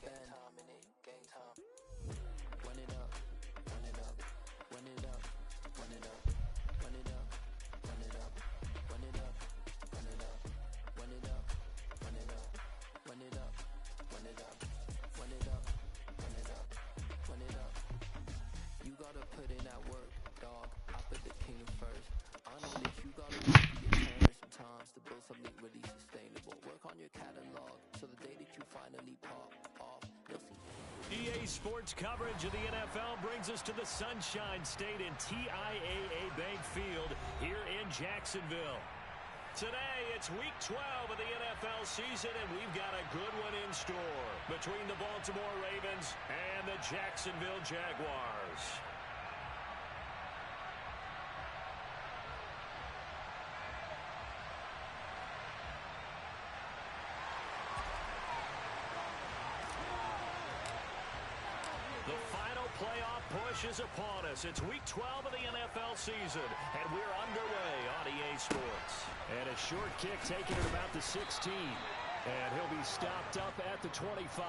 Game time in it, game time. Run it up, run it up, run it up, run it up, run it up, run it up, run it up, run it up, run it up, run it up, run it up, run it up, run it up, run it up, run it up. You gotta put in that work, dog. I put the kingdom first. I know that you gotta work your turn sometimes to build something really sustainable. Work on your catalog so the day that you finally pop off, you'll see. EA Sports coverage of the NFL brings us to the Sunshine State in TIAA Bank Field here in Jacksonville. Today, it's Week 12 of the NFL season, and we've got a good one in store between the Baltimore Ravens and the Jacksonville Jaguars. The final playoff push is upon us. It's Week 12 of the NFL season, and we're underway on EA Sports. And a short kick taken at about the 16. And he'll be stopped up at the 25.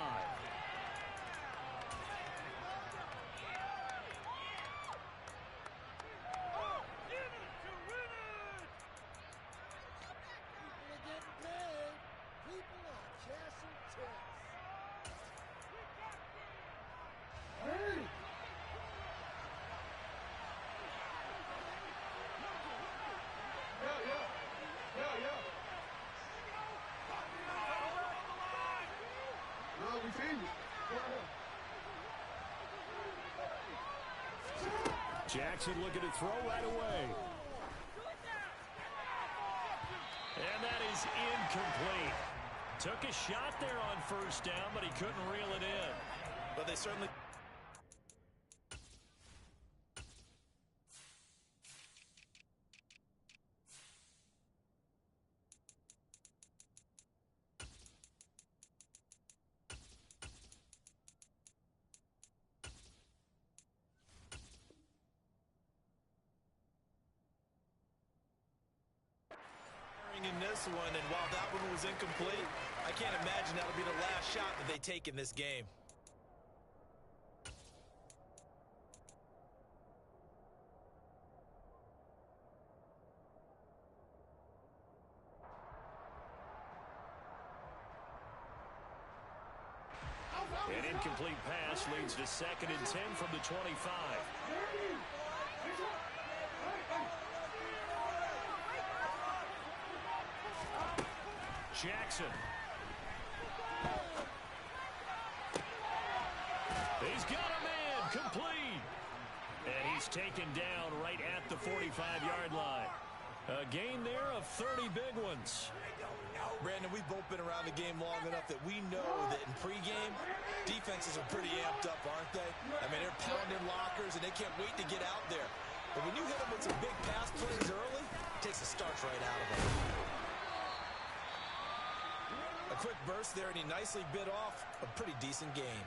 Jackson looking to throw right away. And that is incomplete. Took a shot there on first down, but he couldn't reel it in. But they certainly... in this one, and while that one was incomplete, I can't imagine that'll be the last shot that they take in this game. An incomplete pass leads to 2nd and 10 from the 25. Jackson. He's got a man complete. And he's taken down right at the 45-yard line. A gain there of 30 big ones. Brandon, we've both been around the game long enough that we know that in pregame, defenses are pretty amped up, aren't they? I mean, they're pounding lockers, and they can't wait to get out there. But when you hit them with some big pass plays early, it takes the starch right out of them. A quick burst there, and he nicely bit off a pretty decent gain.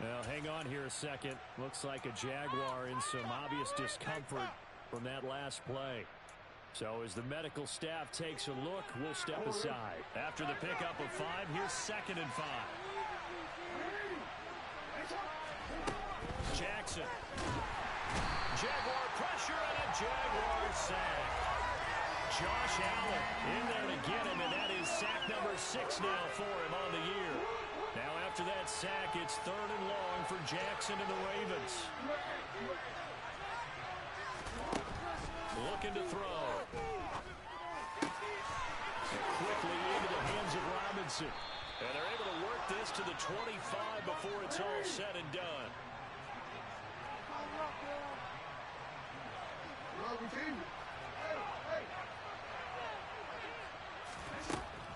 Well, hang on here a second. Looks like a Jaguar in some obvious discomfort from that last play. So as the medical staff takes a look, we'll step aside. After the pickup of 5, here's 2nd and 5. Jackson. Jaguar pressure and a Jaguar sack. Josh Allen in there to get him, and that is sack number 6 now for him on the year. Now after that sack, it's 3rd and long for Jackson and the Ravens. Looking to throw. And quickly into the hands of Robinson. And they're able to work this to the 25 before it's all said and done.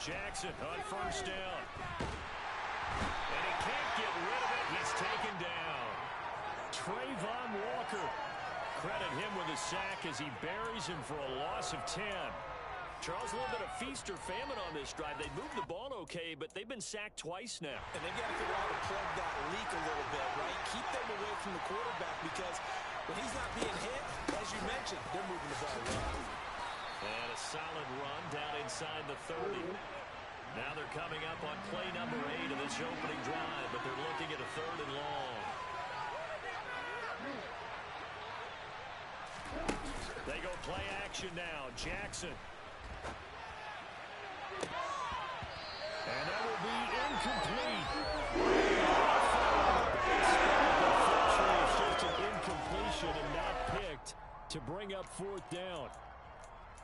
Jackson on first down. And he can't get rid of it. He's taken down. Trayvon Walker. Credit him with a sack as he buries him for a loss of 10. Charles, a little bit of feast or famine on this drive. They moved the ball okay, but they've been sacked twice now. And they've got to figure out how to plug that leak a little bit, right? Keep them away from the quarterback because when he's not being hit, as you mentioned, they're moving the ball well. And a solid run down inside the 30. Now they're coming up on play number 8 of this opening drive, but they're looking at a 3rd and long. They go play action now. Jackson. And that will be incomplete. Unfortunately, it's just an incompletion and not picked to bring up 4th down.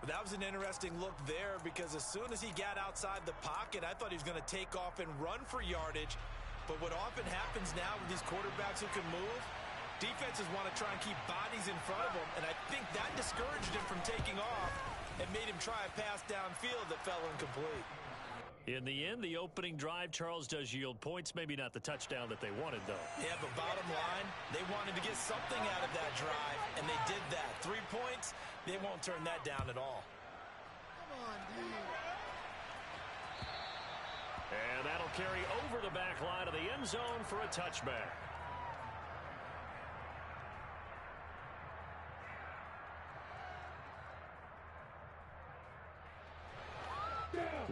That was an interesting look there because as soon as he got outside the pocket, I thought he was going to take off and run for yardage. But what often happens now with these quarterbacks who can move, defenses want to try and keep bodies in front of them, and I think that discouraged him from taking off and made him try a pass downfield that fell incomplete. In the end, the opening drive, Charles, does yield points. Maybe not the touchdown that they wanted, though. Yeah, but bottom line, they wanted to get something out of that drive, and they did that. 3 points, they won't turn that down at all. Come on, dude. And that'll carry over the back line of the end zone for a touchback.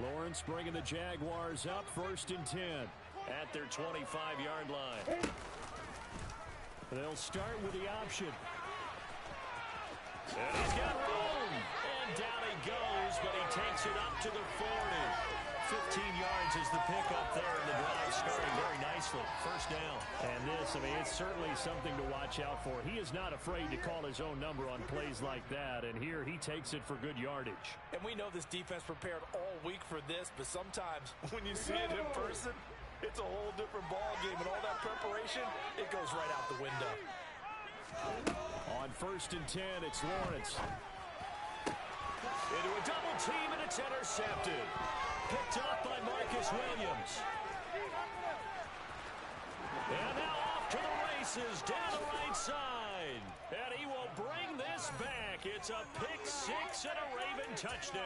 Lawrence bringing the Jaguars up 1st and 10 at their 25-yard line. They'll start with the option. And he's got room. And down he goes, but he takes it up to the 40. 15 yards is the pickup there, and the drive starting very nicely. 1st down. And this, I mean, it's certainly something to watch out for. He is not afraid to call his own number on plays like that, and here he takes it for good yardage. And we know this defense prepared all week for this, but sometimes when you see it in person, it's a whole different ball game, and all that preparation, it goes right out the window. On 1st and 10, it's Lawrence. Into a double team, and it's intercepted. Picked up by Marcus Williams. And now off to the races down the right side. And he will bring this back. It's a pick 6 and a Raven touchdown.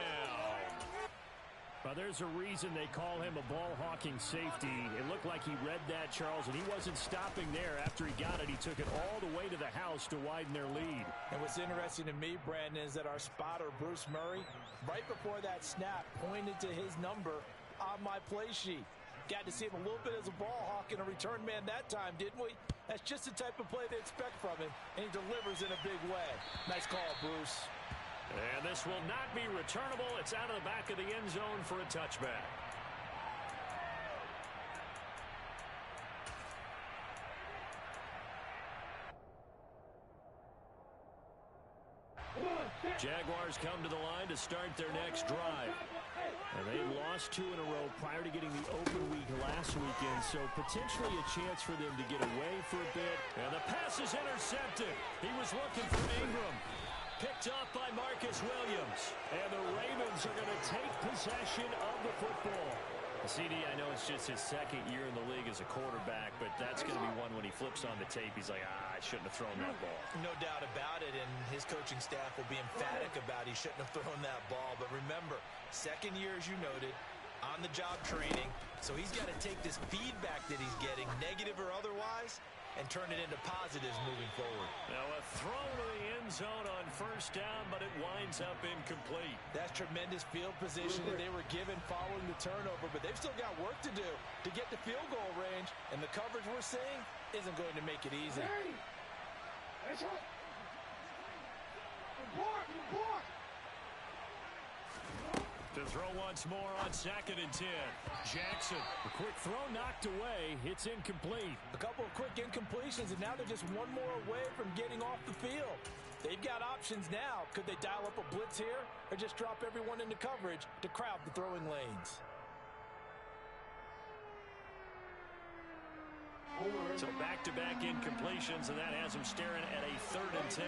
Well, there's a reason they call him a ball-hawking safety. It looked like he read that, Charles, and he wasn't stopping there. After he got it, he took it all the way to the house to widen their lead. And what's interesting to me, Brandon, is that our spotter, Bruce Murray, right before that snap, pointed to his number on my play sheet. Got to see him a little bit as a ball hawk and a return man that time, didn't we? That's just the type of play they expect from him, and he delivers in a big way. Nice call, Bruce. And this will not be returnable. It's out of the back of the end zone for a touchback. Jaguars come to the line to start their next drive. And they lost 2 in a row prior to getting the open week last weekend, so potentially a chance for them to get away for a bit. And the pass is intercepted. He was looking for Ingram. Picked up by Marcus Williams. And the Ravens are going to take possession of the football. CD, I know it's just his 2nd year in the league as a quarterback, but that's going to be one when he flips on the tape. He's like, I shouldn't have thrown that ball. No doubt about it, and his coaching staff will be emphatic about he shouldn't have thrown that ball. But remember, 2nd year, as you noted, on-the-job training. So he's got to take this feedback that he's getting, negative or otherwise, and turn it into positives moving forward. Now a throw to the end zone on 1st down, but it winds up incomplete. That's tremendous field position that they were given following the turnover, but they've still got work to do to get the field goal range, and the coverage we're seeing isn't going to make it easy. To throw once more on 2nd and 10. Jackson, a quick throw knocked away. It's incomplete. A couple of quick incompletions, and now they're just one more away from getting off the field. They've got options now. Could they dial up a blitz here or just drop everyone into coverage to crowd the throwing lanes? So back-to-back incompletions, and that has them staring at a 3rd and 10.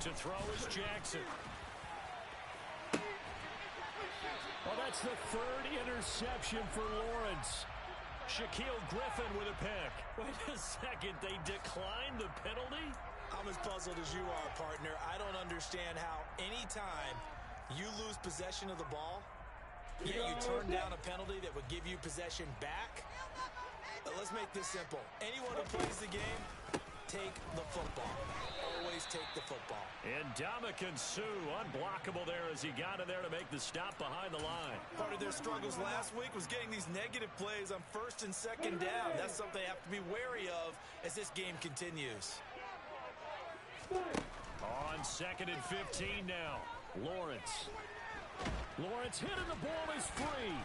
To throw is Jackson. Well, that's the 3rd interception for Lawrence. Shaquille Griffin with a pick. Wait a second, they declined the penalty? I'm as puzzled as you are, partner. I don't understand how any time you lose possession of the ball, yet you turn down a penalty that would give you possession back. Let's make this simple. Anyone who plays the game, take the football. Always take the football. And Ndamukong Suh, unblockable there as he got in there to make the stop behind the line. Part of their struggles last week was getting these negative plays on 1st and 2nd down. That's something they have to be wary of as this game continues. On 2nd and 15 now. Lawrence hit and the ball is free.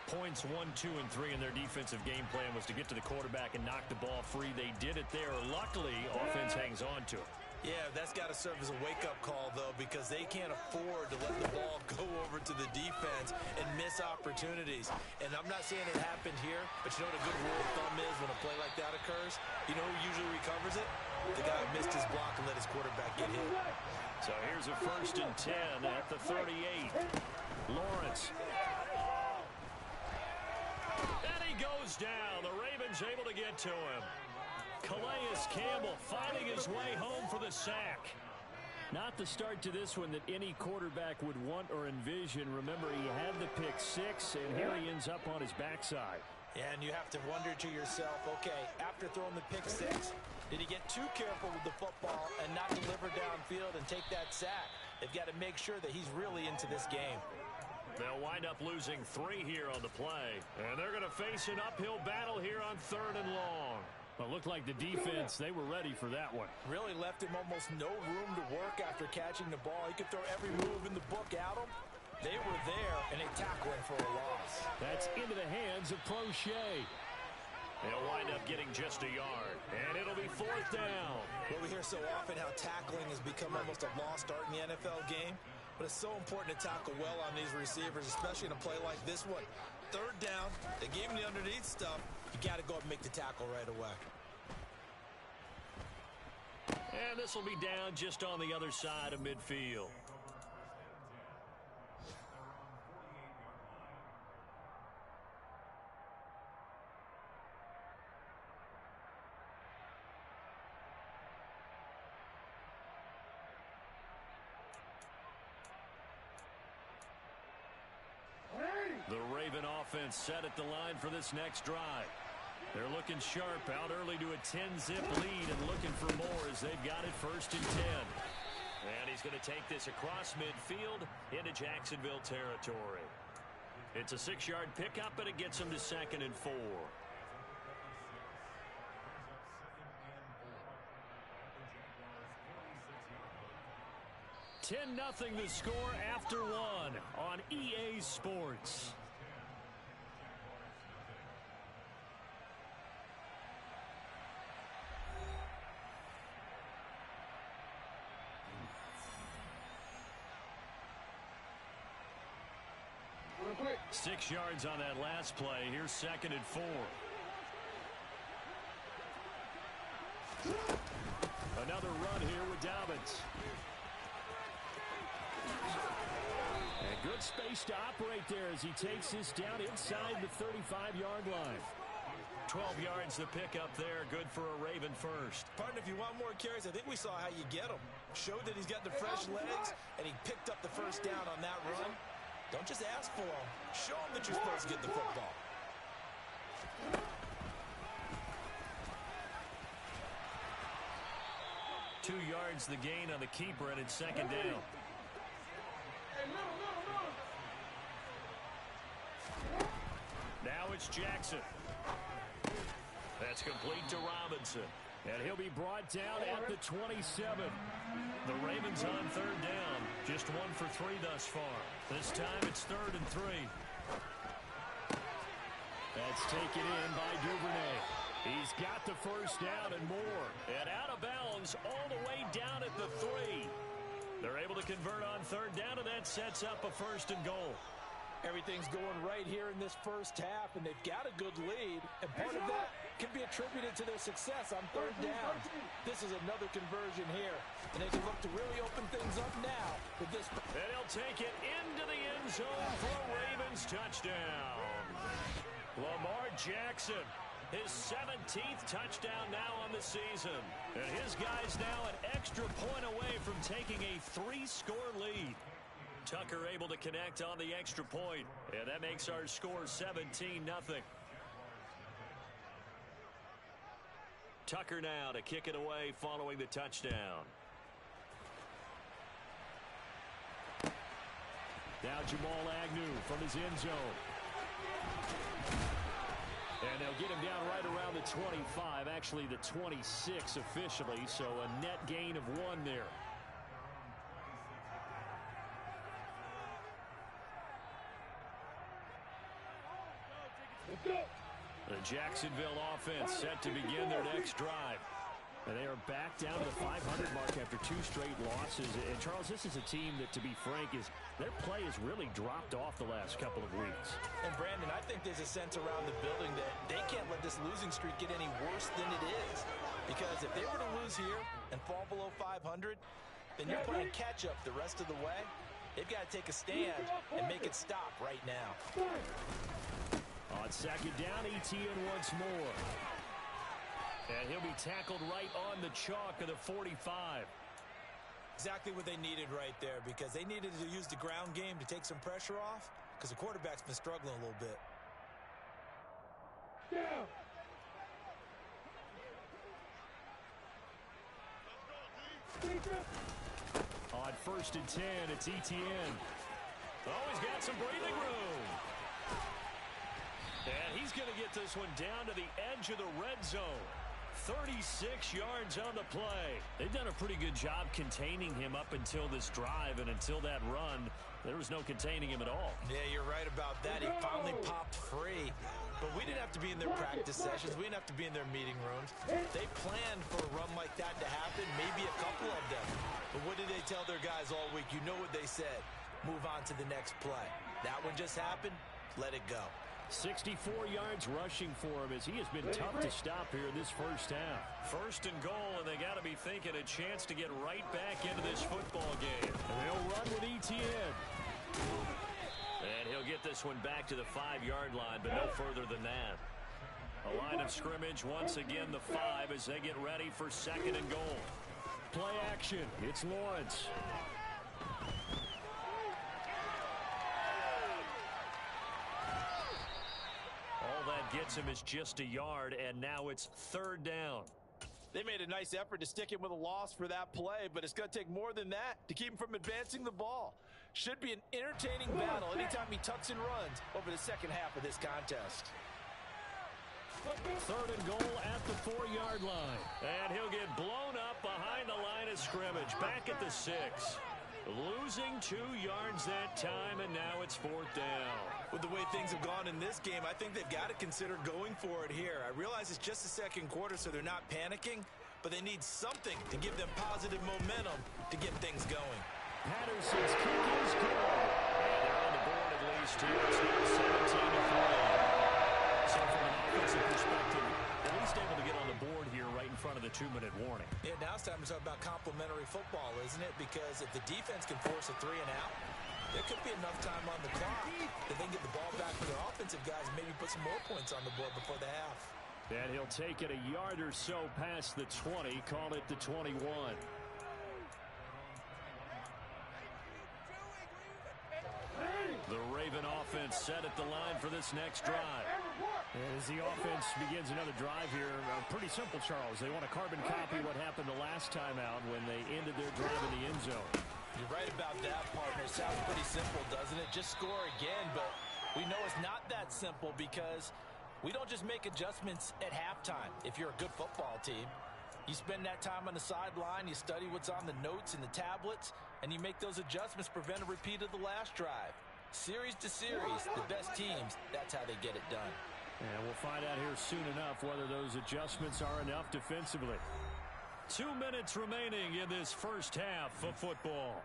Points 1, 2, and 3 in their defensive game plan was to get to the quarterback and knock the ball free. They did it there. Luckily, offense hangs on to it. Yeah, that's got to serve as a wake-up call, though, because they can't afford to let the ball go over to the defense and miss opportunities. And I'm not saying it happened here, but you know what a good rule of thumb is when a play like that occurs? You know who usually recovers it? The guy who missed his block and let his quarterback get hit. So here's a 1st and 10 at the 38. Lawrence. And he goes down. The Ravens able to get to him. Calais Campbell finding his way home for the sack. Not the start to this one that any quarterback would want or envision. Remember, he had the pick 6, and here he ends up on his backside. Yeah, and you have to wonder to yourself, okay, after throwing the pick 6, did he get too careful with the football and not deliver downfield and take that sack? They've got to make sure that he's really into this game. They'll wind up losing 3 here on the play. And they're going to face an uphill battle here on 3rd and long. Well, it looked like the defense, they were ready for that one. Really left him almost no room to work after catching the ball. He could throw every move in the book at him. They were there, and they tackled him for a loss. That's into the hands of Prochet. They'll wind up getting just a yard, and it'll be 4th down. Well, we hear so often how tackling has become almost a lost art in the NFL game, but it's so important to tackle well on these receivers, especially in a play like this one. 3rd down, they gave him the underneath stuff. You got to go and make the tackle right away. And this will be down just on the other side of midfield. The Raven offense set at the line for this next drive. They're looking sharp, out early to a 10-zip lead and looking for more as they've got it 1st and 10. And he's going to take this across midfield into Jacksonville territory. It's a 6-yard pickup, but it gets him to 2nd and 4. 10-0 the score after 1 on EA Sports. Quick. 6 yards on that last play. Here's 2nd and 4. Another run here with Dobbins. And good space to operate there as he takes this down inside the 35-yard line. 12 yards the pickup there. Good for a Raven first. Partner, if you want more carries, I think we saw how you get them. Showed that he's got the fresh legs, and he picked up the 1st down on that run. Don't just ask for them. Show them that you're supposed to get the football. Two yards the gain on the keeper, and it's 2nd down. Now it's Jackson. That's complete to Robinson. And he'll be brought down at the 27. The Ravens on 3rd down. Just 1 for 3 thus far. This time it's 3rd and 3. That's taken in by Duvernay. He's got the 1st down and more. And out of bounds all the way down at the 3. They're able to convert on 3rd down, and that sets up a 1st and goal. Everything's going right here in this first half, and they've got a good lead, and part of that can be attributed to their success on 3rd down. This is another conversion here, and they can look to really open things up now with this. And he'll take it into the end zone for a Ravens touchdown. Lamar Jackson, his 17th touchdown now on the season, and his guys now an extra point away from taking a 3-score lead. Tucker able to connect on the extra point, and that makes our score 17-0. Tucker now to kick it away following the touchdown. Now Jamal Agnew from his end zone. And they'll get him down right around the 25, actually the 26 officially, so a net gain of 1 there. The Jacksonville offense set to begin their next drive. And they are back down to the 500 mark after 2 straight losses. And, Charles, this is a team that, to be frank, their play has really dropped off the last couple of weeks. And, Brandon, I think there's a sense around the building that they can't let this losing streak get any worse than it is. Because if they were to lose here and fall below 500, then you're playing catch-up the rest of the way. They've got to take a stand and make it stop right now. On second down, Etienne once more. And he'll be tackled right on the chalk of the 45. Exactly what they needed right there, because they needed to use the ground game to take some pressure off, because the quarterback's been struggling a little bit. On first and 10, it's Etienne. Oh, he's got some breathing room. And he's going to get this one down to the edge of the red zone. 36 yards on the play. They've done a pretty good job containing him up until this drive, and until that run, there was no containing him at all. Yeah, you're right about that. He finally popped free. But we didn't have to be in their practice sessions. We didn't have to be in their meeting rooms. They planned for a run like that to happen, maybe a couple of them. But what did they tell their guys all week? You know what they said. Move on to the next play. That one just happened. Let it go. 64 yards rushing for him as he has been tough to stop here in this first half. First and goal, and they got to be thinking a chance to get right back into this football game. And they'll run with Etienne. And he'll get this one back to the 5-yard line, but no further than that. A line of scrimmage once again the 5 as they get ready for second and goal. Play action. It's Lawrence. Gets him is just a yard, and now it's third down. They made a nice effort to stick him with a loss for that play, but it's going to take more than that to keep him from advancing the ball. Should be an entertaining battle anytime he tucks and runs over the second half of this contest. Third and goal at the 4-yard line. And he'll get blown up behind the line of scrimmage. Back at the 6. Losing 2 yards that time, and now it's fourth down. With the way things have gone in this game, I think they've got to consider going for it here. I realize it's just the second quarter, so they're not panicking, but they need something to give them positive momentum to get things going. Patterson's kick is good. And they're on the board at least here. It's now 17-3. So from an offensive perspective, at least able to get on the board here right in front of the 2-minute warning. Yeah, now it's time to talk about complementary football, isn't it? Because if the defense can force a 3-and-out, there could be enough time on the clock that they can get the ball back for their offensive guys and maybe put some more points on the board before the half. And he'll take it a yard or so past the 20, call it the 21. The Raven offense set at the line for this next drive. As the offense begins another drive here, pretty simple, Charles. They want to carbon copy what happened the last time out when they ended their drive in the end zone. You're right about that, partner. Sounds pretty simple, doesn't it? Just score again, but we know it's not that simple because we don't just make adjustments at halftime if you're a good football team. You spend that time on the sideline, you study what's on the notes and the tablets, and you make those adjustments, prevent a repeat of the last drive. Series to series, the best teams, that's how they get it done. And we'll find out here soon enough whether those adjustments are enough defensively. 2 minutes remaining in this first half of football.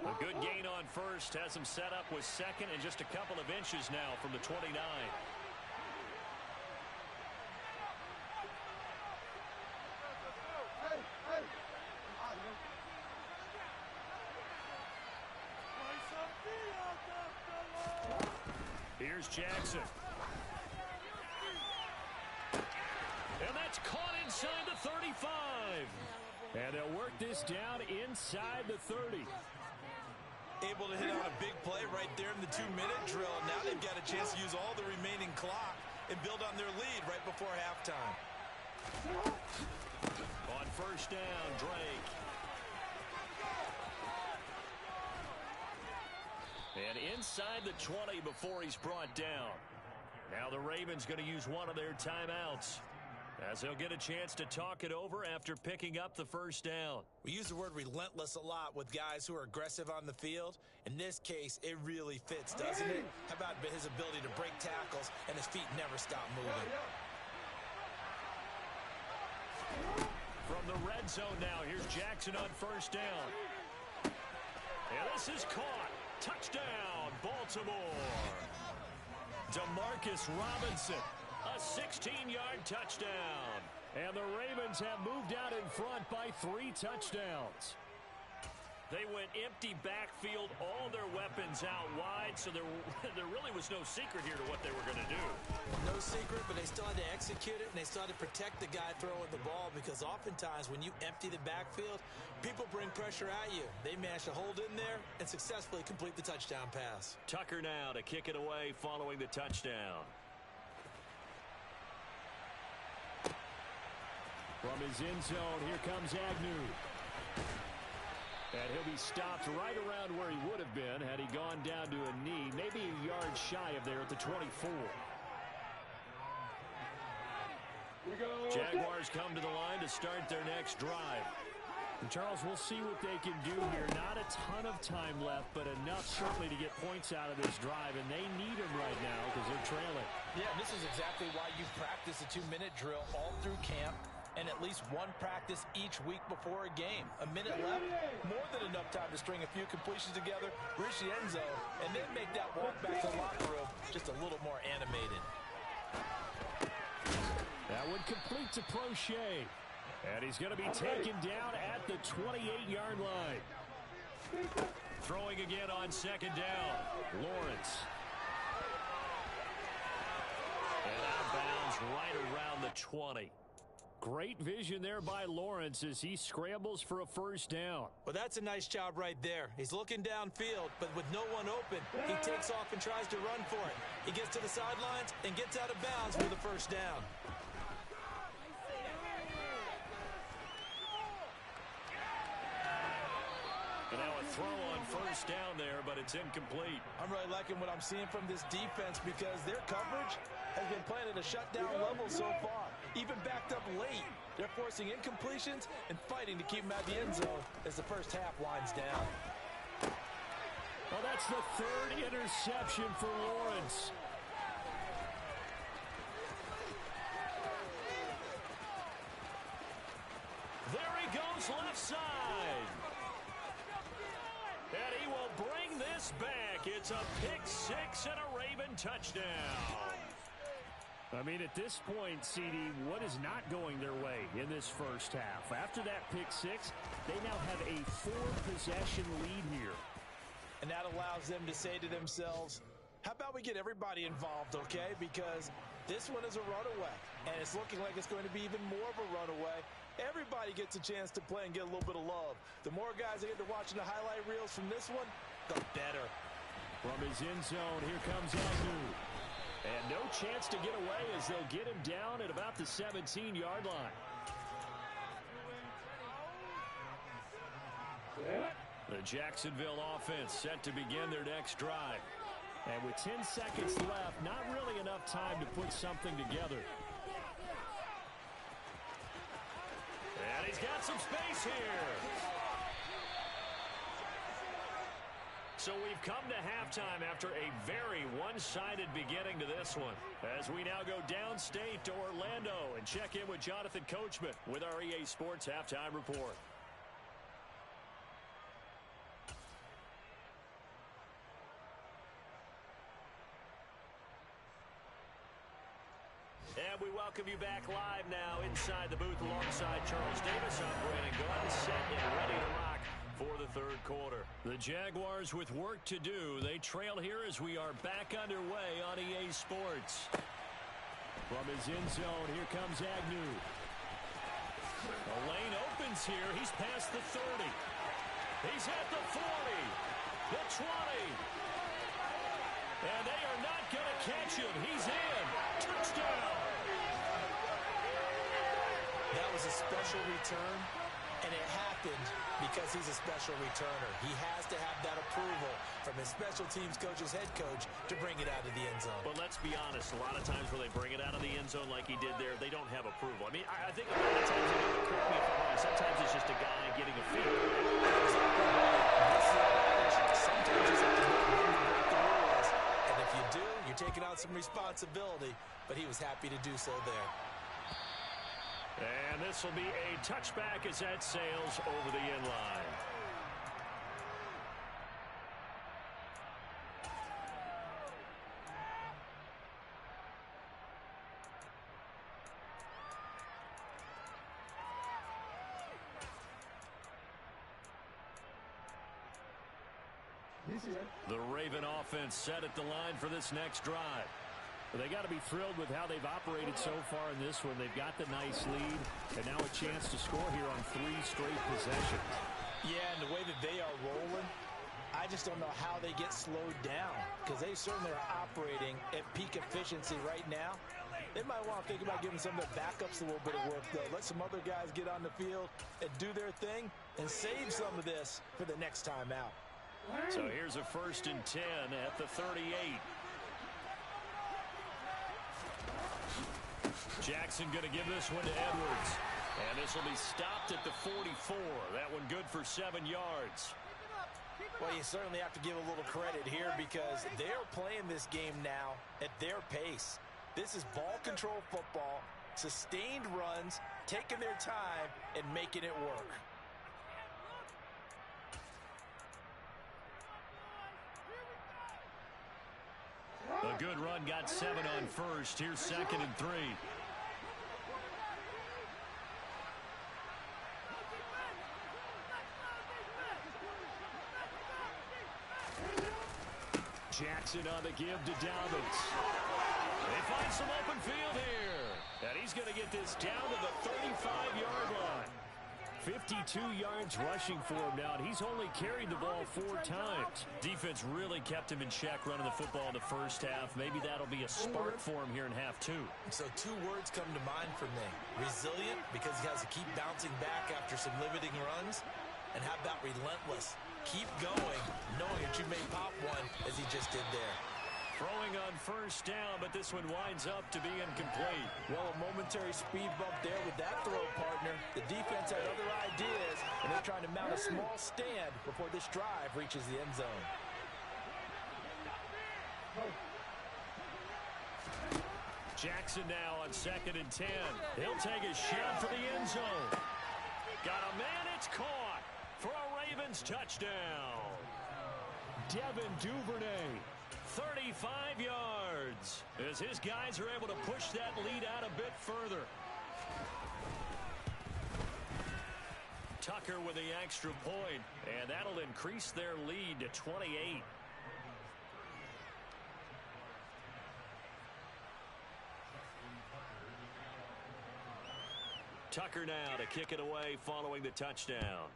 A good gain on first has him set up with second and just a couple of inches now from the 29. Here's Jackson. And that's caught inside the 35. And they'll work this down inside the 30. Able to hit on a big play right there in the 2-minute drill. Now they've got a chance to use all the remaining clock and build on their lead right before halftime. On first down, Drake. And inside the 20 before he's brought down. Now the Ravens going to use one of their timeouts, as they'll get a chance to talk it over after picking up the first down. We use the word relentless a lot with guys who are aggressive on the field. In this case, it really fits, doesn't it? How about his ability to break tackles and his feet never stop moving? From the red zone now, here's Jackson on first down. And this is caught. Touchdown, Baltimore. Demarcus Robinson, a 16-yard touchdown. And the Ravens have moved out in front by 3 touchdowns. They went empty backfield, all their weapons out wide, so there really was no secret here to what they were going to do. No secret, but they still had to execute it, and they still had to protect the guy throwing the ball, because oftentimes when you empty the backfield, people bring pressure at you. They managed to hold in there and successfully complete the touchdown pass. Tucker now to kick it away following the touchdown. From his end zone, here comes Agnew. And he'll be stopped right around where he would have been had he gone down to a knee, maybe a yard shy of there at the 24. Jaguars come to the line to start their next drive. And Charles, we'll see what they can do here. Not a ton of time left, but enough certainly to get points out of this drive, and they need them right now because they're trailing. Yeah, this is exactly why you practice a 2-minute drill all through camp, and at least one practice each week before a game. A minute left, more than enough time to string a few completions together, reach the end zone, and then make that walk back to the locker room just a little more animated. That would complete to Prochet. And he's going to be taken down at the 28-yard line. Throwing again on second down. Lawrence. And out of bounds right around the 20. Great vision there by Lawrence as he scrambles for a first down. Well, that's a nice job right there. He's looking downfield, but with no one open, he takes off and tries to run for it. He gets to the sidelines and gets out of bounds for the first down. And now a throw on first down there, but it's incomplete. I'm really liking what I'm seeing from this defense because their coverage has been playing at a shutdown level so far. Even backed up late, they're forcing incompletions and fighting to keep them at the end zone as the first half winds down. Well, that's the 3rd interception for Lawrence. There he goes left side. And he will bring this back. It's a pick-6 and a Raven touchdown. I mean, at this point, CD, what is not going their way in this first half? After that pick-6, they now have a 4-possession lead here. And that allows them to say to themselves, how about we get everybody involved, okay? Because this one is a runaway, and it's looking like it's going to be even more of a runaway. Everybody gets a chance to play and get a little bit of love. The more guys that get to watching the highlight reels from this one, the better. From his end zone, here comes Agnew. And no chance to get away as they'll get him down at about the 17-yard line. The Jacksonville offense set to begin their next drive. And with 10 seconds left, not really enough time to put something together. And he's got some space here. So we've come to halftime after a very one-sided beginning to this one. As we now go downstate to Orlando and check in with Jonathan Coachman with our EA Sports Halftime Report. And we welcome you back live now inside the booth alongside Charles Davis. I'm Brandon Gunn, set and ready to rock for the 3rd quarter. The Jaguars with work to do. They trail here as we are back underway on EA Sports. From his end zone, here comes Agnew. The lane opens here. He's past the 30. He's at the 40, the 20. And they are not going to catch him. He's in. Touchdown. That was a special return, and it happened because he's a special returner. He has to have that approval from his special teams coach's head coach to bring it out of the end zone. But let's be honest, a lot of times when they bring it out of the end zone like he did there, they don't have approval. I mean, I think a lot of times, correct me if I'm wrong, sometimes it's just a guy getting a feel. Sometimes it's up to him when to break the rules, and if you do, you're taking on some responsibility, but he was happy to do so there. And this will be a touchback as that sails over the end line. The Raven offense set at the line for this next drive. They got to be thrilled with how they've operated so far in this one. They've got the nice lead, and now a chance to score here on 3 straight possessions. Yeah, and the way that they are rolling, I just don't know how they get slowed down, because they certainly are operating at peak efficiency right now. They might want to think about giving some of their backups a little bit of work, though. Let some other guys get on the field and do their thing and save some of this for the next time out. So here's a 1st and 10 at the 38. Jackson going to give this one to Edwards. And this will be stopped at the 44. That one good for 7 yards. Well, you certainly have to give a little credit here because they're playing this game now at their pace. This is ball control football, sustained runs, taking their time, and making it work. A good run, got 7 on first. Here's 2nd and 3. Jackson on the give to Dobbins. They find some open field here. And he's going to get this down to the 35-yard line. 52 yards rushing for him now, and he's only carried the ball 4 times. Defense really kept him in check running the football in the first half. Maybe that'll be a spark for him here in half 2. So 2 words come to mind for me. Resilient, because he has to keep bouncing back after some limiting runs. And how about relentless? Keep going, knowing that you may pop one, as he just did there. Throwing on 1st down, but this one winds up to be incomplete. Well, a momentary speed bump there with that throw, partner. The defense had other ideas, and they're trying to mount a small stand before this drive reaches the end zone. Jackson now on 2nd and 10. He'll take a shot for the end zone. Got a man, it's caught for a Ravens touchdown. Devin Duvernay. 35 yards as his guys are able to push that lead out a bit further. Tucker with the extra point, and that'll increase their lead to 28. Tucker now to kick it away following the touchdown.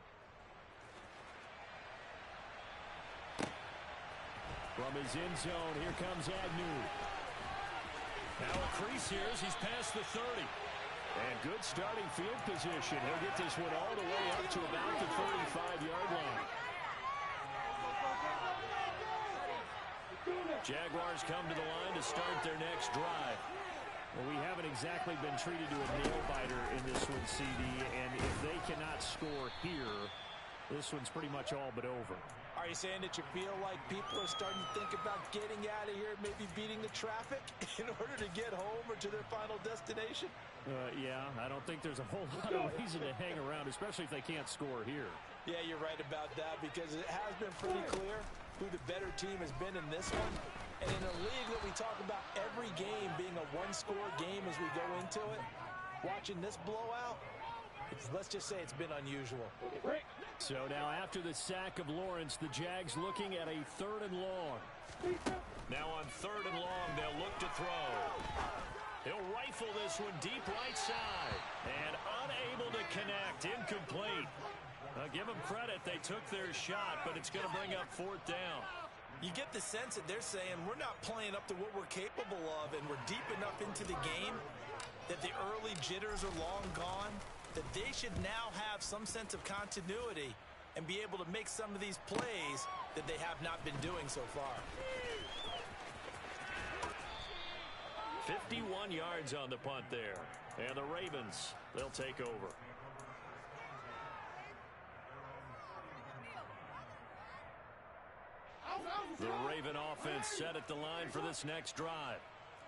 From his end zone, here comes Agnew. Now a crease here as he's past the 30. And good starting field position. He'll get this one all the way up to about the 35-yard line. Jaguars come to the line to start their next drive. Well, we haven't exactly been treated to a nail-biter in this one, CD. And if they cannot score here, this one's pretty much all but over. Are you saying that you feel like people are starting to think about getting out of here, maybe beating the traffic in order to get home or to their final destination? Yeah, I don't think there's a whole lot of reason to hang around, especially if they can't score here. Yeah, you're right about that because it has been pretty clear who the better team has been in this one. And in a league that we talk about every game being a one-score game as we go into it, watching this blowout, let's just say it's been unusual. So now after the sack of Lawrence, the Jags looking at a 3rd and long. Now on 3rd and long, they'll look to throw. He'll rifle this one deep right side. And unable to connect. Incomplete. Give them credit. They took their shot, but it's going to bring up fourth down. You get the sense that they're saying we're not playing up to what we're capable of, and we're deep enough into the game that the early jitters are long gone, that they should now have some sense of continuity and be able to make some of these plays that they have not been doing so far. 51 yards on the punt there. And the Ravens, they'll take over. The Raven offense set at the line for this next drive.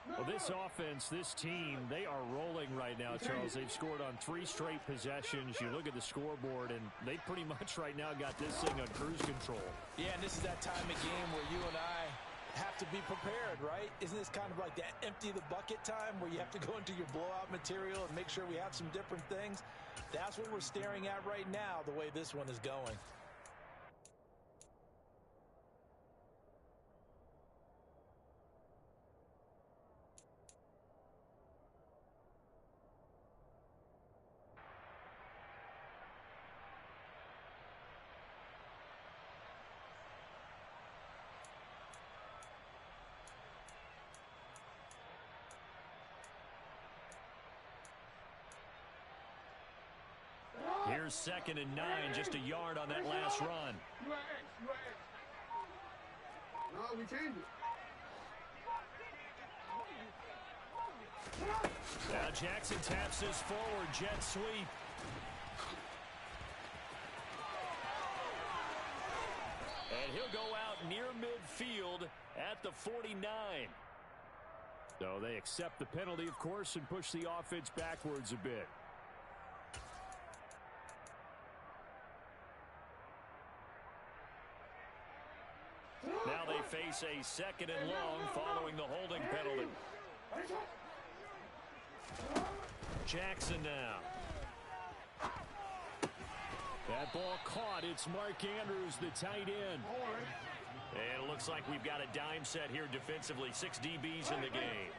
Well, this offense, this team, they are rolling right now, Charles. They've scored on 3 straight possessions. You look at the scoreboard, and they pretty much right now got this thing on cruise control. Yeah, and this is that time of game where you and I have to be prepared, right? Isn't this kind of like that empty the bucket time where you have to go into your blowout material and make sure we have some different things? That's what we're staring at right now, the way this one is going. Here's 2nd and 9, just a yard on that last run. No, we changed it. Now Jackson taps this forward, jet sweep. And he'll go out near midfield at the 49. So they accept the penalty, of course, and push the offense backwards a bit. Now they face a 2nd and long following the holding penalty. Jackson now. That ball caught. It's Mark Andrews, the tight end. And it looks like we've got a dime set here defensively. 6 DBs in the game.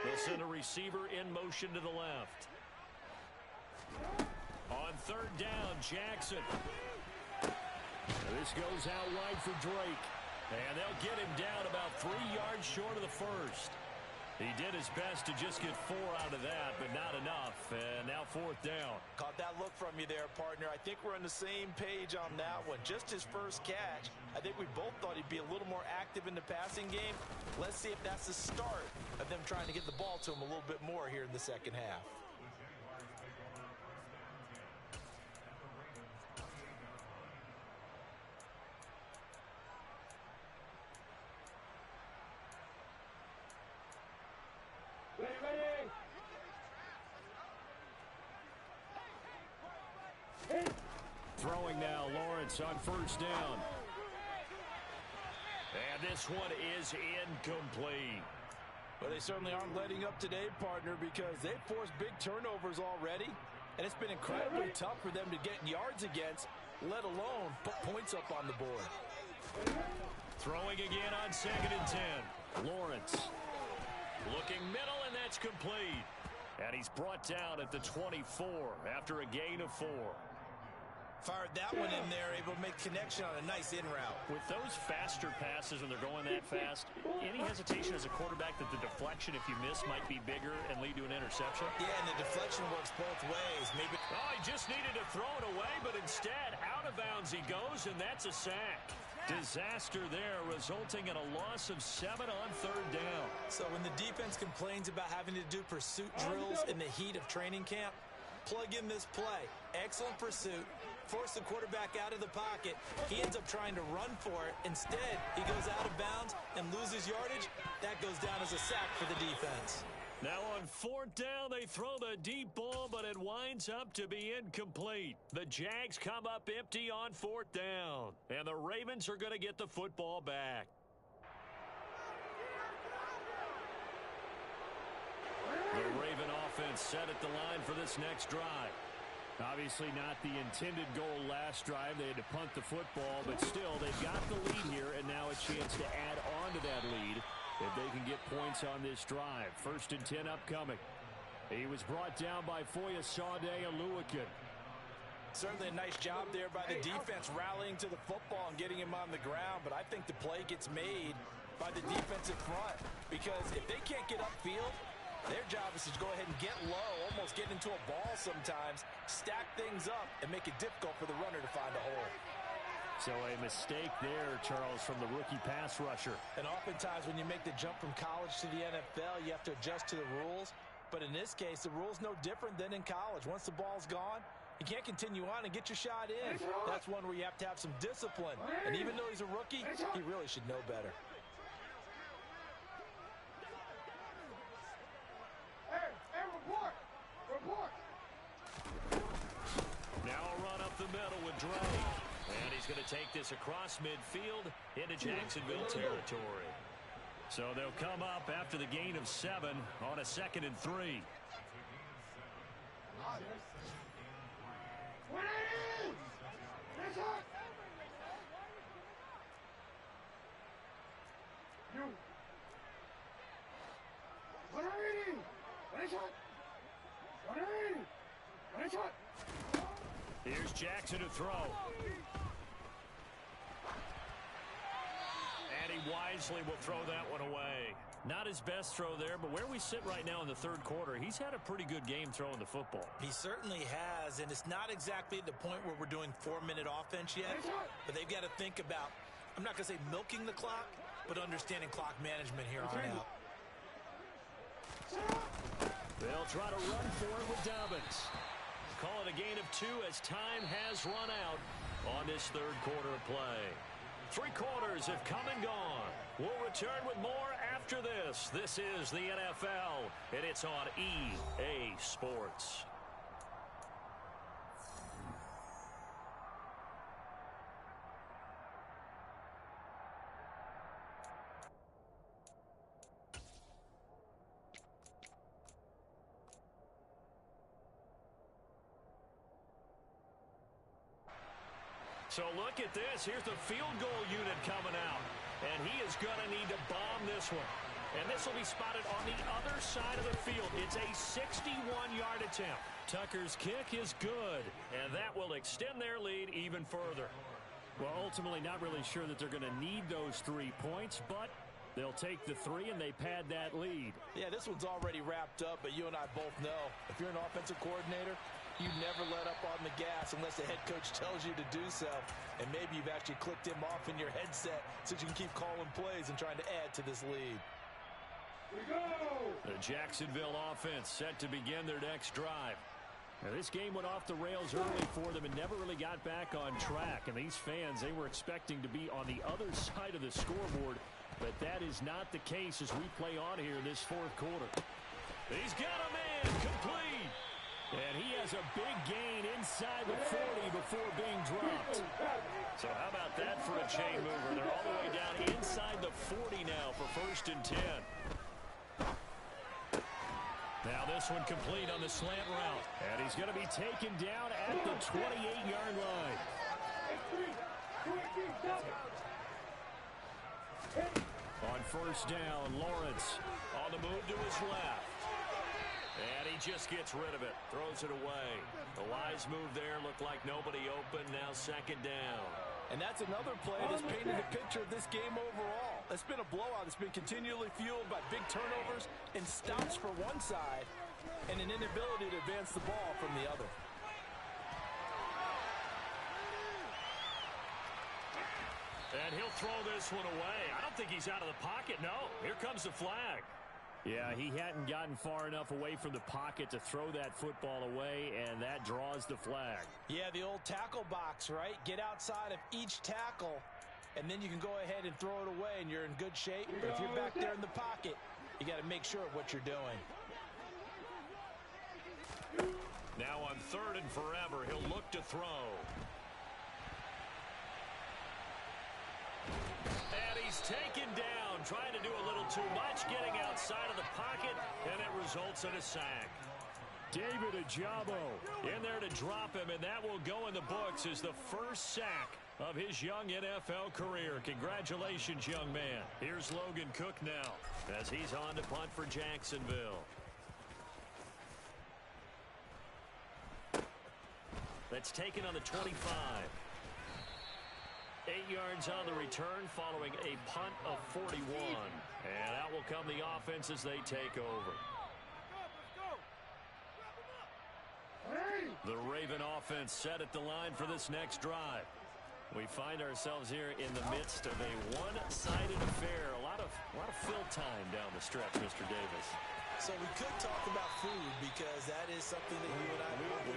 They'll send a receiver in motion to the left. On 3rd down, Jackson. This goes out wide for Drake. And they'll get him down about 3 yards short of the first. He did his best to just get 4 out of that, but not enough. And now 4th down. Caught that look from you there, partner. I think we're on the same page on that one. Just his first catch. I think we both thought he'd be a little more active in the passing game. Let's see if that's the start of them trying to get the ball to him a little bit more here in the second half. Throwing now, Lawrence on 1st down. And this one is incomplete. But they certainly aren't letting up today, partner, because they've forced big turnovers already. And it's been incredibly tough for them to get yards against, let alone put points up on the board. Throwing again on 2nd and 10. Lawrence looking middle, and that's complete. And he's brought down at the 24 after a gain of 4. Fired that one in there, able to make connection on a nice in route. With those faster passes when they're going that fast, any hesitation as a quarterback that the deflection, if you miss, might be bigger and lead to an interception? Yeah, and the deflection works both ways. Maybe. Oh, he just needed to throw it away, but instead, out of bounds he goes, and that's a sack. Disaster there, resulting in a loss of 7 on 3rd down. So when the defense complains about having to do pursuit drills in the heat of training camp, plug in this play. Excellent pursuit. Force the quarterback out of the pocket. He ends up trying to run for it. Instead, he goes out of bounds and loses yardage. That goes down as a sack for the defense. Now on 4th down, they throw the deep ball, but it winds up to be incomplete. The Jags come up empty on 4th down, and the Ravens are going to get the football back. The Raven offense set at the line for this next drive. Obviously not the intended goal last drive. They had to punt the football, but still, they've got the lead here, and now a chance to add on to that lead if they can get points on this drive. 1st and 10 upcoming. He was brought down by Foyesade Oluwakin. Certainly a nice job there by the defense rallying to the football and getting him on the ground, but I think the play gets made by the defensive front because if they can't get upfield, their job is to go ahead and get low, almost get into a ball sometimes, stack things up, and make it difficult for the runner to find a hole. So a mistake there, Charles, from the rookie pass rusher. And oftentimes when you make the jump from college to the NFL, you have to adjust to the rules. But in this case, the rule's no different than in college. Once the ball's gone, you can't continue on and get your shot in. That's one where you have to have some discipline. And even though he's a rookie, he really should know better. Now a run up the middle with Dre. And he's going to take this across midfield into Jacksonville territory. So they'll come up after the gain of 7 on a 2nd and 3. Here's Jackson to throw. And he wisely will throw that one away. Not his best throw there, but where we sit right now in the 3rd quarter, he's had a pretty good game throwing the football. He certainly has, and it's not exactly the point where we're doing 4-minute offense yet, but they've got to think about, I'm not going to say milking the clock, but understanding clock management here on out. They'll try to run for it with Dobbins. Call it a gain of 2 as time has run out on this 3rd quarter of play. 3 quarters have come and gone. We'll return with more after this. This is the NFL, and it's on EA Sports. So look at this. Here's the field goal unit coming out. And he is going to need to bomb this one. And this will be spotted on the other side of the field. It's a 61-yard attempt. Tucker's kick is good. And that will extend their lead even further. Well, ultimately not really sure that they're going to need those 3 points, but they'll take the 3 and they pad that lead. Yeah, this one's already wrapped up, but you and I both know if you're an offensive coordinator, you never let up on the gas unless the head coach tells you to do so. And maybe you've actually clicked him off in your headset so you can keep calling plays and trying to add to this lead. The Jacksonville offense set to begin their next drive. Now, this game went off the rails early for them and never really got back on track. And these fans, they were expecting to be on the other side of the scoreboard. But that is not the case as we play on here in this 4th quarter. He's got a man complete. And he has a big gain inside the 40 before being dropped. So how about that for a chain mover? They're all the way down inside the 40 now for 1st and 10. Now this one complete on the slant route. And he's going to be taken down at the 28-yard line. On 1st down, Lawrence on the move to his left. And he just gets rid of it, throws it away. The wise move there, looked like nobody open, now 2nd down. And that's another play that's painted a picture of this game overall. It's been a blowout. It's been continually fueled by big turnovers and stops for one side and an inability to advance the ball from the other. And he'll throw this one away. I don't think he's out of the pocket. No, here comes the flag. Yeah, he hadn't gotten far enough away from the pocket to throw that football away, and that draws the flag. Yeah, the old tackle box, right? Get outside of each tackle, and then you can go ahead and throw it away, and you're in good shape. But if you're back there in the pocket, you got to make sure of what you're doing. Now on 3rd and forever, he'll look to throw. And he's taken down, trying to do a little too much, getting outside of the pocket, and it results in a sack. David Ajabo in there to drop him, and that will go in the books as the first sack of his young NFL career. Congratulations, young man. Here's Logan Cook now as he's on to punt for Jacksonville. That's taken on the 25. 8 yards on the return following a punt of 41. And out will come the offense as they take over. The Raven offense set at the line for this next drive. We find ourselves here in the midst of a one-sided affair. A lot of fill time down the stretch, Mr. Davis. So we could talk about food because that is something that you and I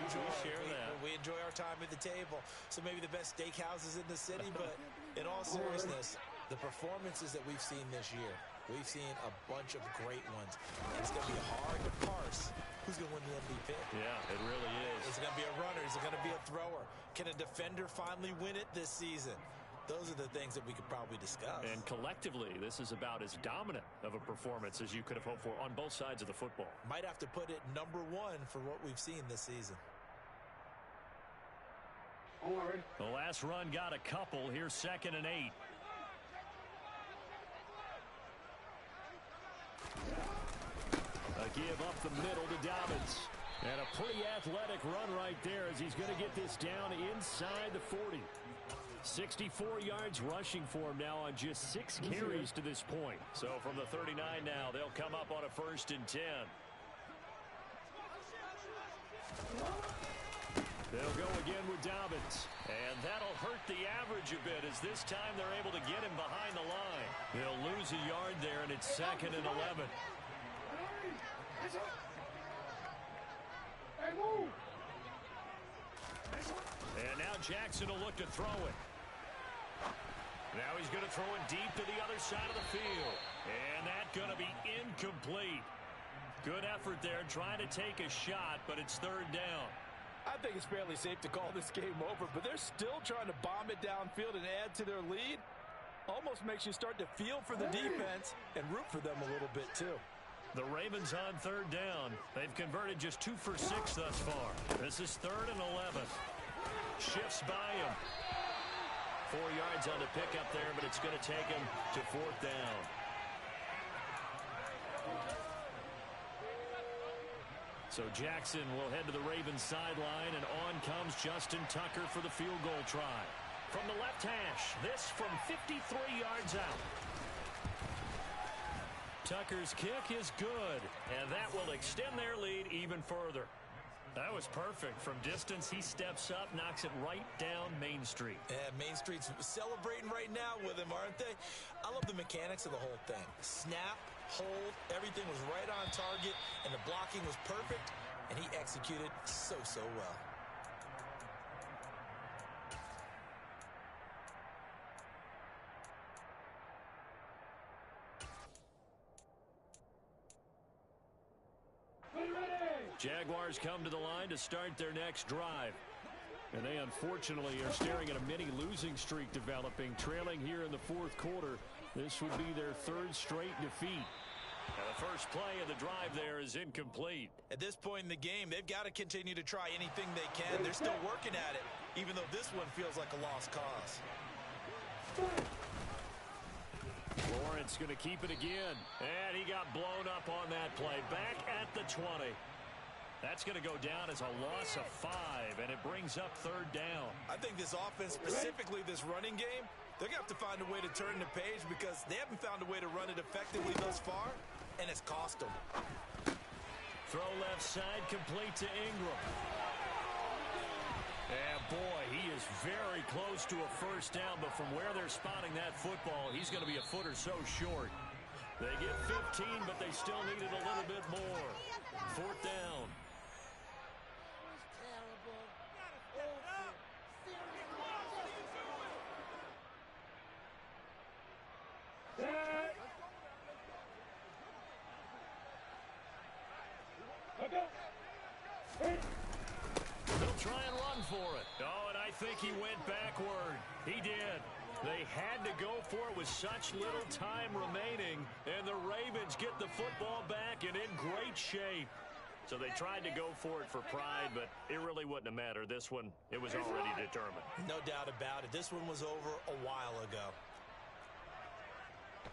enjoy. We share that. We enjoy our time at the table. So maybe the best steakhouses in the city, but in all seriousness, the performances that we've seen this year, we've seen a bunch of great ones. And it's going to be hard to parse who's going to win the MVP. Yeah, it really is. Is it going to be a runner? Is it going to be a thrower? Can a defender finally win it this season? Those are the things that we could probably discuss. And collectively, this is about as dominant of a performance as you could have hoped for on both sides of the football. Might have to put it #1 for what we've seen this season. The last run got a couple. Here's 2nd and 8. A give up the middle to Dobbins. And a pretty athletic run right there as he's going to get this down inside the 40. 64 yards rushing for him now on just 6 carries to this point. So from the 39 now, they'll come up on a 1st and 10. They'll go again with Dobbins. And that'll hurt the average a bit as this time they're able to get him behind the line. They'll lose a yard there, and it's 2nd and 11. And now Jackson will look to throw it. Now he's going to throw it deep to the other side of the field. And that's going to be incomplete. Good effort there trying to take a shot, but it's 3rd down. I think it's fairly safe to call this game over, but they're still trying to bomb it downfield and add to their lead. Almost makes you start to feel for the defense and root for them a little bit too. The Ravens on 3rd down. They've converted just 2 for 6 thus far. This is 3rd and 11. Shifts by him. 4 yards on the pickup there, but it's going to take him to 4th down. So Jackson will head to the Ravens sideline, and on comes Justin Tucker for the field goal try. From the left hash, this from 53 yards out. Tucker's kick is good, and that will extend their lead even further. That was perfect. From distance, he steps up, knocks it right down Main Street. Yeah, Main Street's celebrating right now with him, aren't they? I love the mechanics of the whole thing. Snap, hold, everything was right on target, and the blocking was perfect, and he executed so well. Jaguars come to the line to start their next drive. And they unfortunately are staring at a mini losing streak developing, trailing here in the 4th quarter. This would be their 3rd straight defeat. And the first play of the drive there is incomplete. At this point in the game, they've got to continue to try anything they can. They're still working at it, even though this one feels like a lost cause. Lawrence going to keep it again. And he got blown up on that play. Back at the 20. That's going to go down as a loss of 5, and it brings up 3rd down. I think this offense, specifically this running game, they're going to have to find a way to turn the page because they haven't found a way to run it effectively thus far, and it's cost them. Throw left side, complete to Ingram. And boy, he is very close to a 1st down, but from where they're spotting that football, he's going to be a foot or so short. They get 15, but they still need it a little bit more. 4th down. They'll try and run for it. Oh, and I think he went backward. He did. They had to go for it with such little time remaining, and the Ravens get the football back and in great shape. So they tried to go for it for pride, but it really wouldn't have mattered. This one, it was already determined. No doubt about it. This one was over a while ago.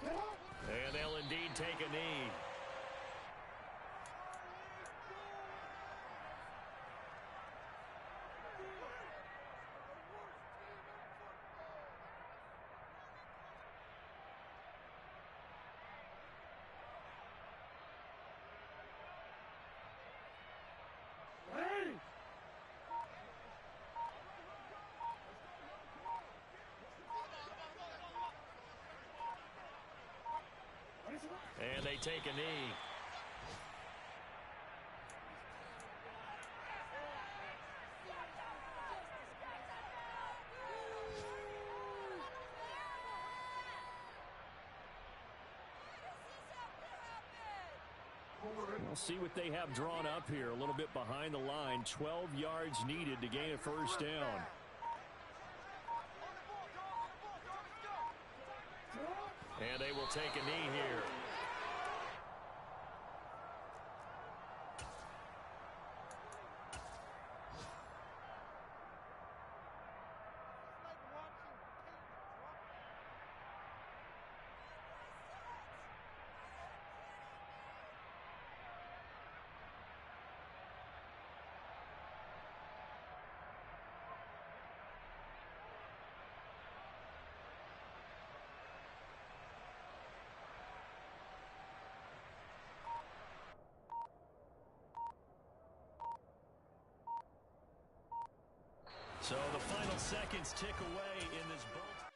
And they'll indeed take a knee. And they take a knee. We'll see what they have drawn up here. A little bit behind the line. 12 yards needed to gain a first down. And they will take a knee here. So the final seconds tick away in this ball.